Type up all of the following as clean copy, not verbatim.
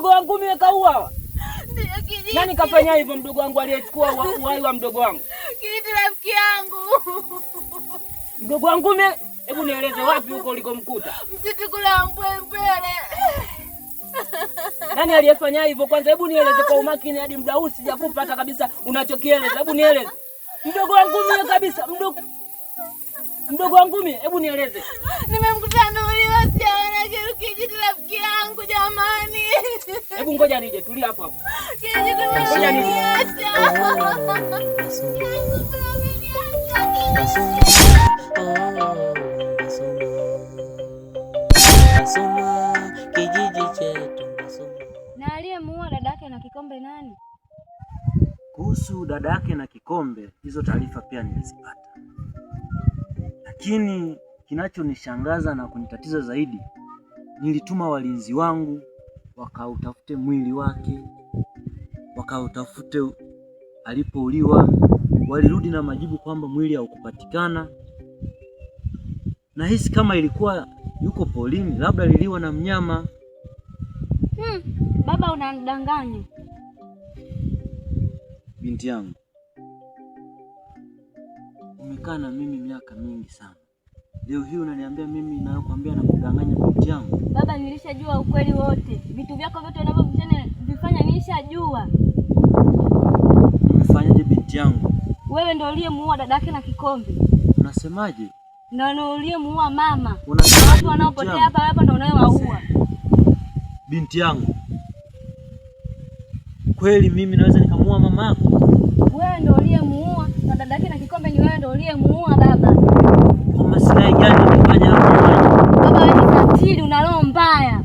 Mdogo wangu mimi kauawa. Ndio Kijiti. Nani kafanya hivyo mdogo wangu aliyechukua uhai wa mdogo wangu? Kijiti rafiki yangu. Mdogo wangu mimi, hebu nieleze wapi huko ulikomkuta? Msitu kula mbwembele. Nani aliyefanya hivyo kwanza? Hebu nieleze kwa umakini hadi muda huu sijakupata kabisa unachokieleza. Hebu nieleze. Mdogo wangu mimi kabisa, mdogo wangu mimi, hebu nieleze. Nimemkuta Nuri sijaona kitu. Kijiti rafiki yangu jamani. Hebu ngoja nije, tulia hapo hapo. Kijiti umeniacha. Kijiji chetu. Na aliyemuua dadake na Kikombe nani? Kuhusu dada yake na Kikombe, hizo taarifa pia nilizipata. Lakini kinachonishangaza na kunitatiza zaidi, nilituma walinzi wangu wakautafute mwili wake, wakautafute alipouliwa. Walirudi na majibu kwamba mwili haukupatikana. Nahisi kama ilikuwa yuko polini, labda liliwa na mnyama. Baba unanidanganya. Binti yangu, umekaa na mimi miaka mingi sana. Leo hii unaniambia mimi nayokuambia na kudanganya binti yangu? Baba, nilishajua ukweli wote. Vitu vyako vyote unavyovifanya nilishajua. Umefanyaje binti yangu? Wewe ndio uliyemuua dadake na Kikombe. Unasemaje? Ndio uliyemuua mama. Watu wanaopotea hapa ndio unayewaua. Binti yangu, kweli mimi naweza nikamuua mama yako? Wewe ndio uliyemuua na dadake na Kikombe ni wewe ndio uliyemuua baba. Kwa maslahi gani unafanya hapo? Baba wewe ni katili, una roho mbaya.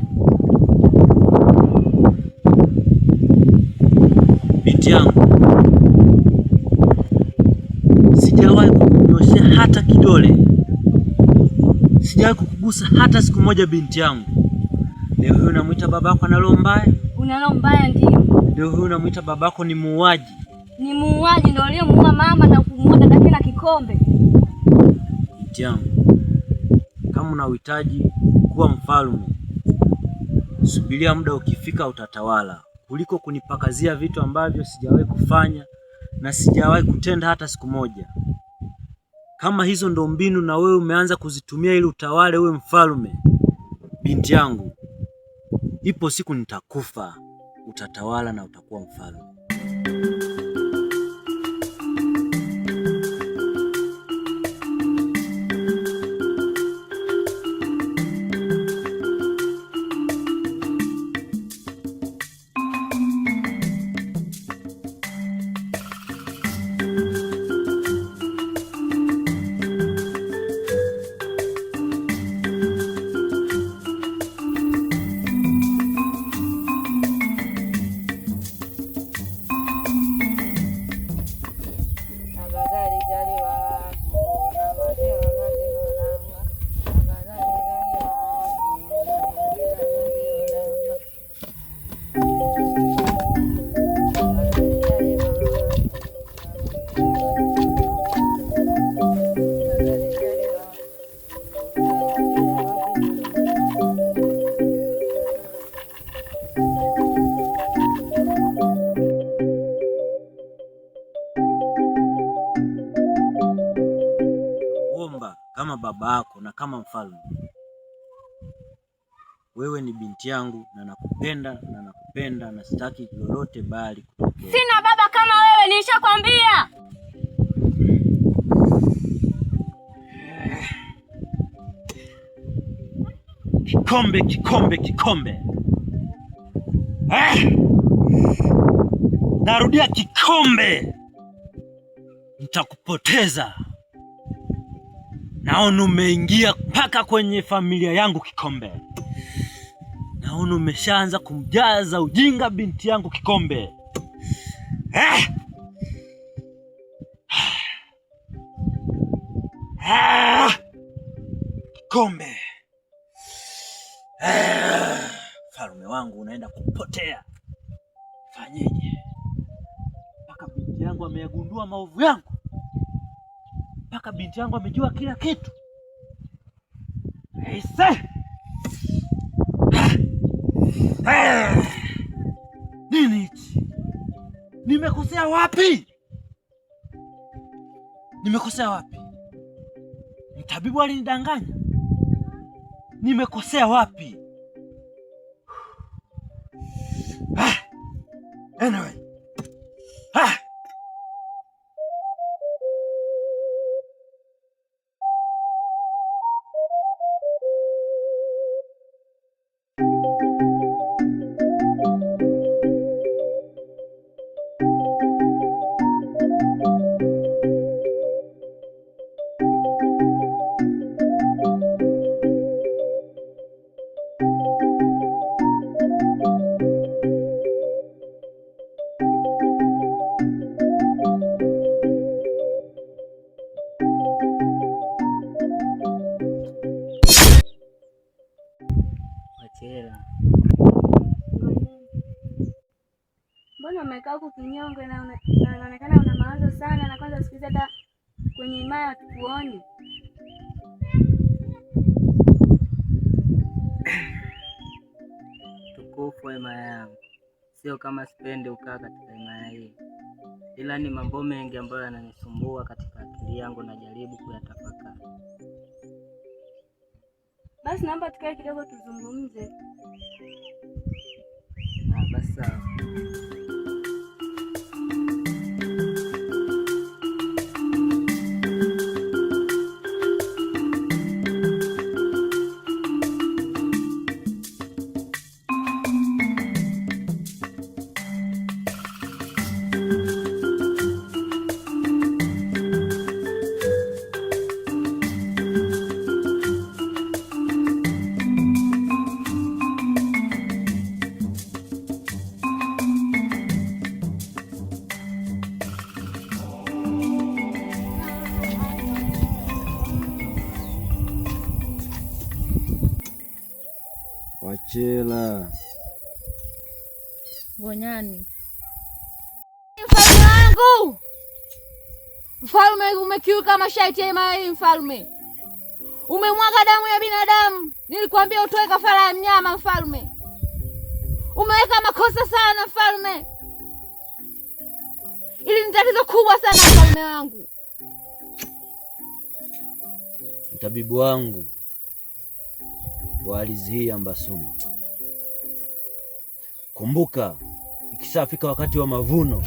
Binti yangu, sijawahi kukunyoshea hata kidole. Sijawahi kukugusa hata siku moja binti yangu. Leo hii unamuita babako ana roho mbaya? Una roho mbaya ndio. Leo hii unamuita babako ni muuaji? Ni muuaji, ndio aliyemuua mama na kumuua dadake na Kikombe. Binti yangu, kama una uhitaji kuwa mfalme, subiria muda ukifika utatawala, kuliko kunipakazia vitu ambavyo sijawahi kufanya na sijawahi kutenda hata siku moja. Kama hizo ndo mbinu na wewe umeanza kuzitumia ili utawale uwe mfalme, binti yangu, ipo siku nitakufa, utatawala na utakuwa mfalme. Kama baba yako na kama mfalme, wewe ni binti yangu na nakupenda na sitaki lolote bali kutokea. Sina baba kama wewe, nilishakwambia. Kikombe. Narudia, Kikombe. Nitakupoteza. Naona umeingia mpaka kwenye familia yangu Kikombe. Naona umeshaanza kumjaza ujinga binti yangu Kikombe. Kikombe. Mfalme wangu unaenda kupotea. Fanyeje? Mpaka binti yangu ameyagundua maovu yangu. Mpaka binti yangu amejua kila kitu. Nimekosea wapi? Nimekosea wapi? Mtabibu alinidanganya. Nimekosea wapi? Anyway. Wachela, mbona umekaa huku kinyonge na unaonekana una mawazo sana, na kwanza siku hizi hata kwenye imaya hatukuoni. Tukufu imaya yangu, sio kama sipendi ukaa katika imaya hii, ila ni mambo mengi ambayo yananisumbua katika akili yangu, najaribu kuyatafakari. Basi naomba tukae kidogo tuzungumze. Basi sawa. Wachela. Gonyani. Mfalme wangu! Mfalme, umekiuka masharti ya imaya hii mfalme. Umemwaga damu ya binadamu. Nilikwambia utoe kafara ya mnyama mfalme. Umeweka makosa sana mfalme. Ili ni tatizo kubwa sana mfalme wangu. Mtabibu wangu wa ardhi hii ya Mbasuma, kumbuka, ikishafika wakati wa mavuno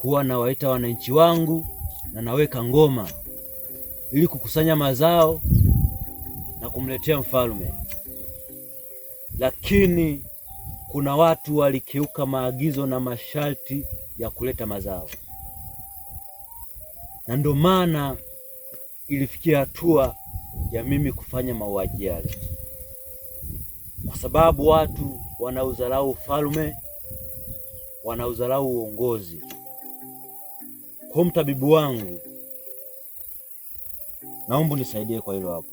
huwa nawaita wananchi wangu na naweka ngoma ili kukusanya mazao na kumletea mfalme, lakini kuna watu walikiuka maagizo na masharti ya kuleta mazao, na ndio maana ilifikia hatua ya mimi kufanya mauaji yale, kwa sababu watu wanaudharau ufalme, wanaudharau uongozi. Kwa mtabibu wangu, naomba nisaidie kwa hilo hapo.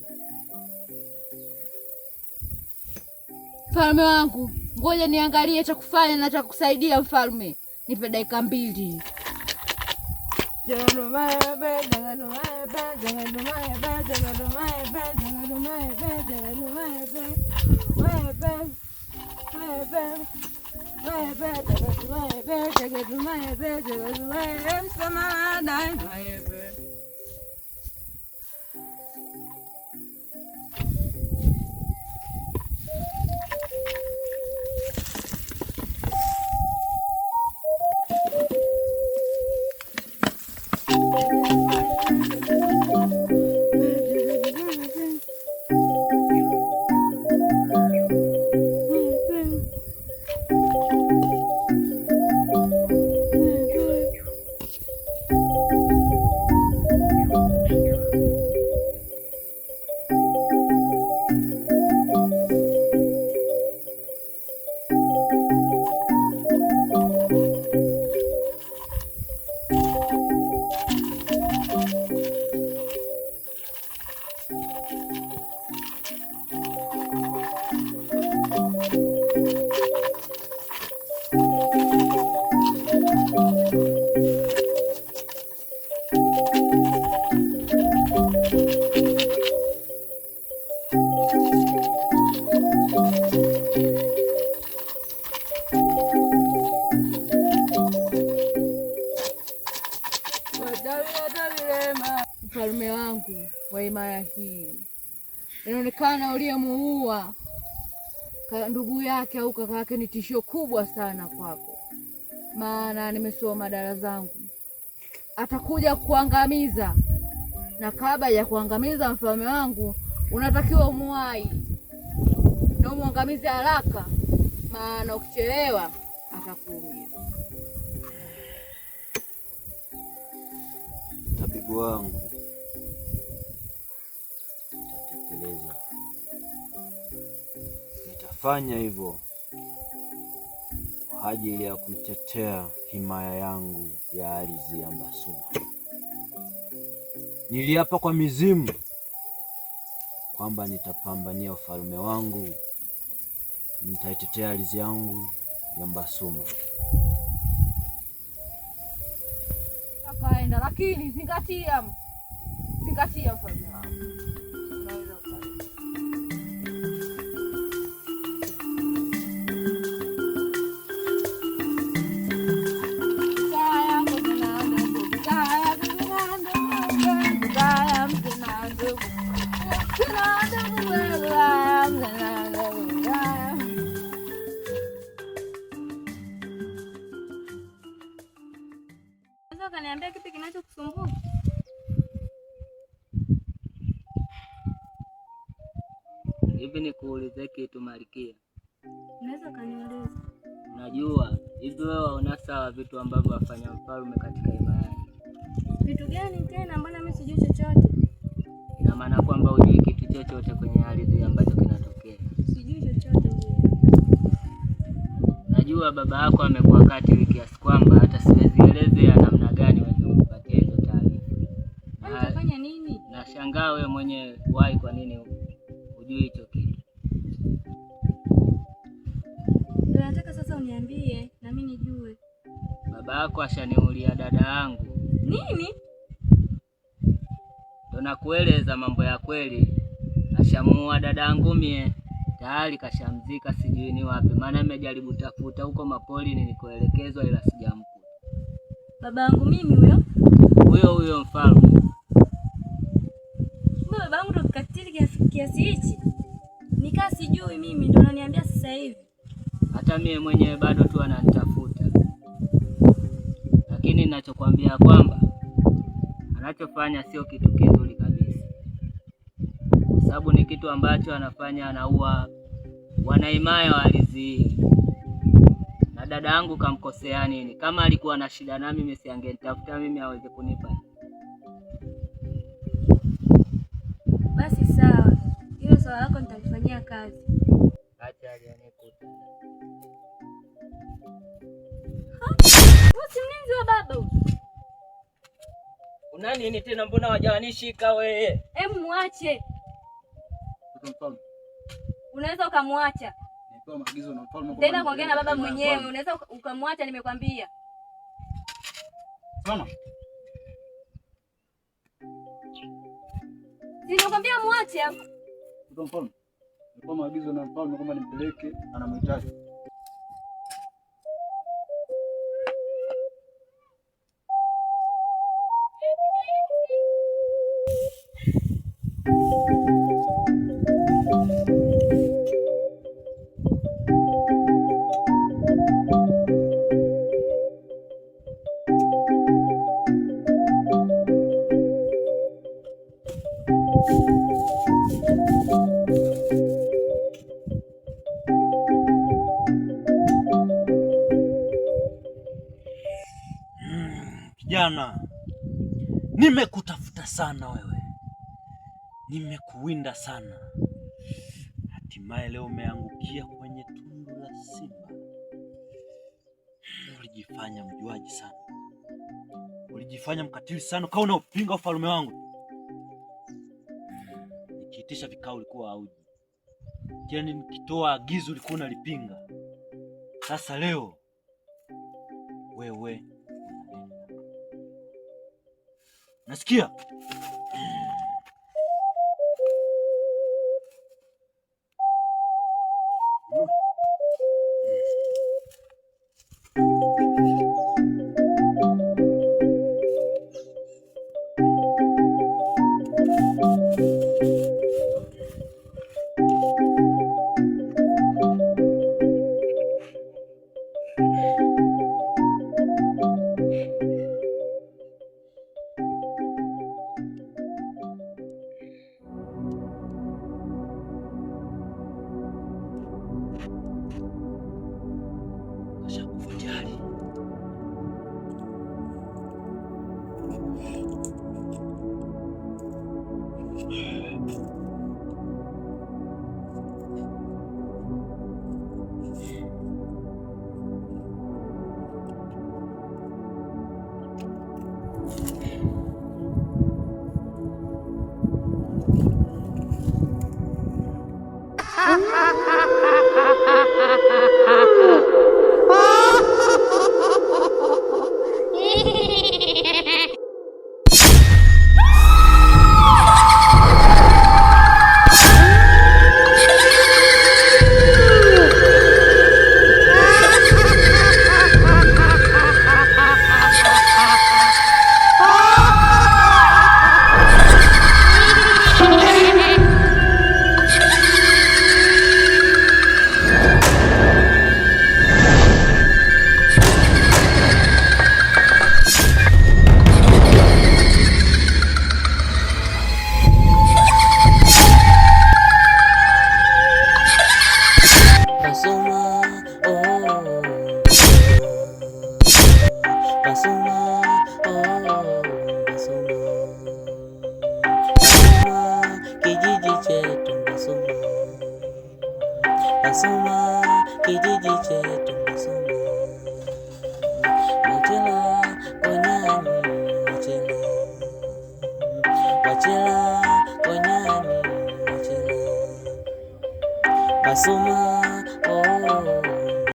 Mfalme wangu, ngoja niangalie cha kufanya na cha kusaidia mfalme. Nipe dakika 2. inaonekana uliyemuua ndugu yake au kaka yake ni tishio kubwa sana kwako, maana nimesoma dara zangu, atakuja kuangamiza, na kabla ya kuangamiza mfalme wangu unatakiwa umuwai na umuangamize haraka, maana ukichelewa atakuumia. Tabibu wangu, nitatekeleza, nitafanya hivyo kwa ajili ya kuitetea himaya yangu ya ardhi ya Mbasuma. Niliapa kwa mizimu kwamba nitapambania ufalme wangu, nitaitetea ardhi yangu ya Mbasuma. Kaenda, lakini zingatia mfalme wangu. Kaniambia kipi kinachokusumbua? Hivi nikuulize kitu Malkia. Unaweza kaniuliza? Najua hivi wewe una sawa vitu ambavyo wafanya mfalme katika himaya yake. Vitu gani tena? Mbona mimi sijui chochote? Ina maana kwamba hujui kitu chochote kwenye ardhi ambacho kinatokea. Sijui chochote ndio. Najua baba yako amekuwa katili kiasi kwamba hata siwezi elezea namna gani wewe kupatia hizo taarifa. Unafanya nini? Nashangaa wewe mwenyewe wai, kwa nini hujui hicho kitu? Ndio nataka sasa uniambie na mimi nijue. Baba yako ashaniulia dada yangu. Nini? Ndio nakueleza mambo ya kweli. Ashamuua dada yangu mie. Tayari kashamzika, sijui ni wapi, maana nimejaribu tafuta huko mapoli nilikoelekezwa ila sijamkuta. Baba yangu mimi huyo? Huyo mfalme. Baba yangu ndo katili kiasi hichi? Nikaa sijui mimi, ndo unaniambia sasa hivi. Hata mie mwenyewe bado tu ananitafuta. Lakini ninachokwambia kwamba anachofanya sio kitu kizuri kabisa. Kwa sababu ni kitu ambacho anafanya, anaua wanahimaya wa ardhi. Na dada yangu kamkosea nini? Kama alikuwa na shida na mimi si angenitafuta mimi aweze kunipa. Basi sawa. Hilo swala lako nitalifanyia kazi. Acha ajanikuta. Si mlinzi wa baba huyu? Una nini tena, mbona wajanishika wewe? Hebu muache. Unaweza ukamwacha. Nipewa maagizo na mfalme. Tena kuongea na baba mwenyewe, unaweza ukamwacha, nimekwambia. Sana. Nimekwambia muache. Mfalme. Nipewa maagizo na mfalme kwamba nimpeleke, anamhitaji. Kijana, nimekutafuta sana wewe, nimekuwinda sana, hatimaye leo umeangukia kwenye tundu la simba. Ulijifanya mjuaji sana, ulijifanya mkatili sana, kama unaupinga ufalme wangu. Nikiitisha vikao ulikuwa hauji, kila nikitoa agizo ulikuwa unalipinga. Sasa leo wewe nasikia Kashakufa tayari. Basuma, kijiji chetu Basuma. Wachela konyani, wachela konyani, wachela Basuma.